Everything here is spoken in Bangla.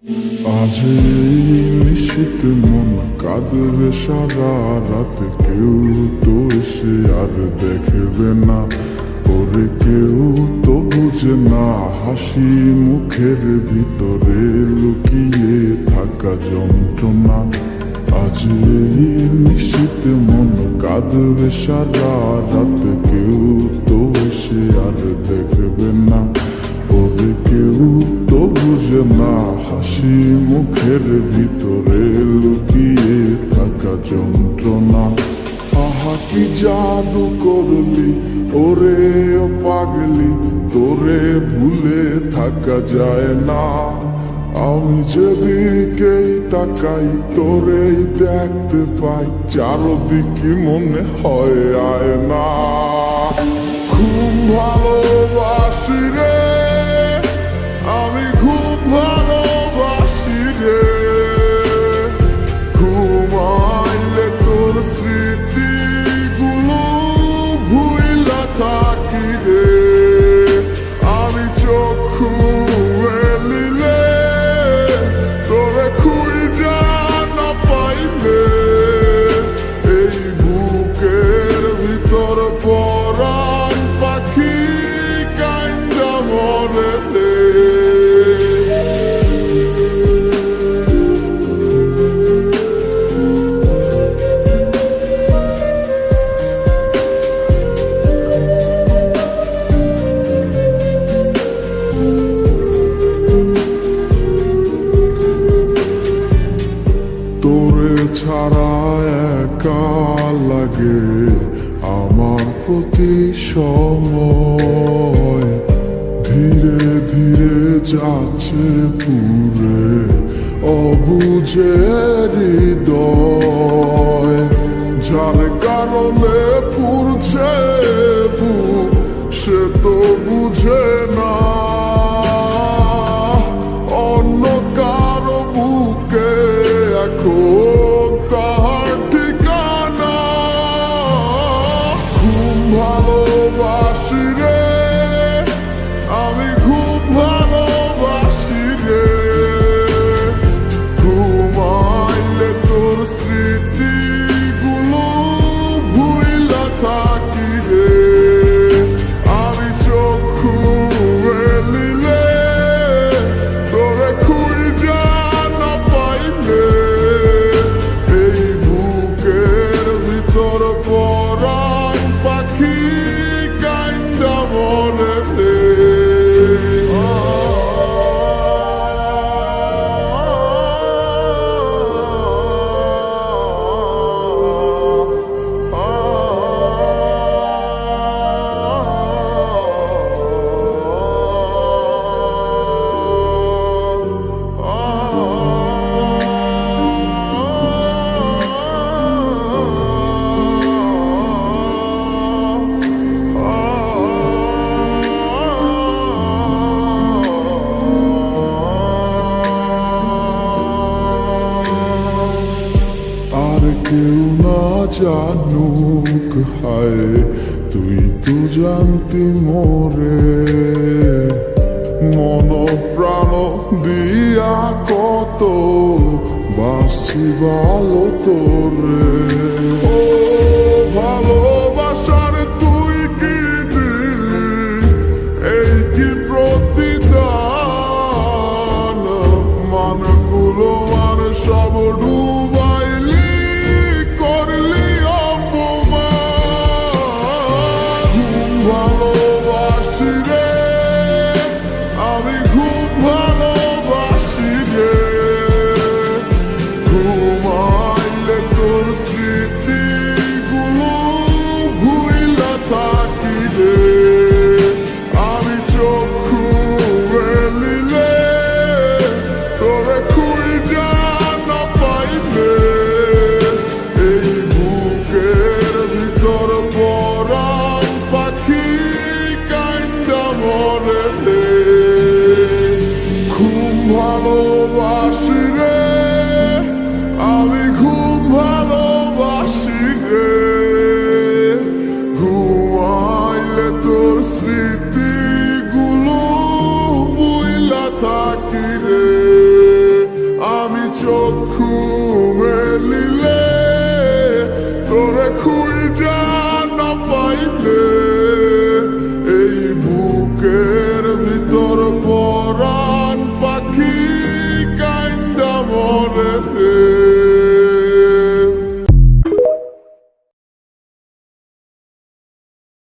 আজ এই নিশীত মন কাঁদবে সারা রাত, কেউ তো এসে আর দেখবে না, ওরে কেউ তো বুঝে না হাসি মুখের ভিতরে লুকিয়ে থাকা যন্ত্রণা। আজ এই নিশীত মন কাঁদবে সারা রাত, কেউ তো এসে আর দেখবে না, ওরে কেউ তো বুঝে না হাসি মুখের ভিতরে লুকিয়ে থাকা যন্ত্রণা। আহা কি জাদু করলি ওরে ও পাগলি, তোরে ভুলে থাকা যায় না। আমি যেদিকেই তাকাই তোরেই দেখতে পাই, চারদিকে মনে হয় আয়না। খুব ভালোবাসি রে, আমি খুব ভালোবাসি রে, ঘুমাইলে তোর স্মৃতিগুলো ভুইলা থাকি রে। আমি চক্ষু মেলিলে তোরে খুঁজা না পাইলে, এই বুকের ভিতর পরাণ পাখি কাইন্দা মরে রে। তোরে ছাড়া একা লাগে আমার প্রতি সময়, ধীরে ধীরে যাচ্ছে পুরে অবুঝে হৃদয়, যার কারণে পুরছে বুক সে তো বুঝে না, অন্য কারো বুকে এখন তাহার ঠিকানা। খুব ভালোবাসি রে, আমি খুব ভালোবাসি রে, ঘুমাইলে তোর স্মৃতিগুলো ভুইলা থাকি রে। আমি চক্ষু মেলিলে তোরে খুঁজা না পাইলে, এই বুকের ভিতর পরাণ পাখি কাইন্দা মরে রে। আর কেউ না জানুক হায়, তুই তো জানতি মোরে, মন প্রাণ দিয়া কত বাসছি ভালো তোরে। ও ভালোবাসার তুই কি দিলি, এই কি প্রতিদান, মানগুলো মান সব ডুবাইলি, করলি অপমান। খুব ভালোবাসি রে, আমি খুব ভালোবাসি রে, ঘুমাইলে তোর স্মৃতিগুলো ভুইলা থাকি রে। আমি চক্ষু মেলিলে তোরে খুঁজা না পাইলে, এই বুকের ভিতর পরাণ পাখি কাইন্দা মরে রে। খুব ভালোবাসি রে, আমি খুব ভালোবাসি রে, ঘুমাইলে তোর স্মৃতিগুলো বুইলা থাকি রে। চক্ষু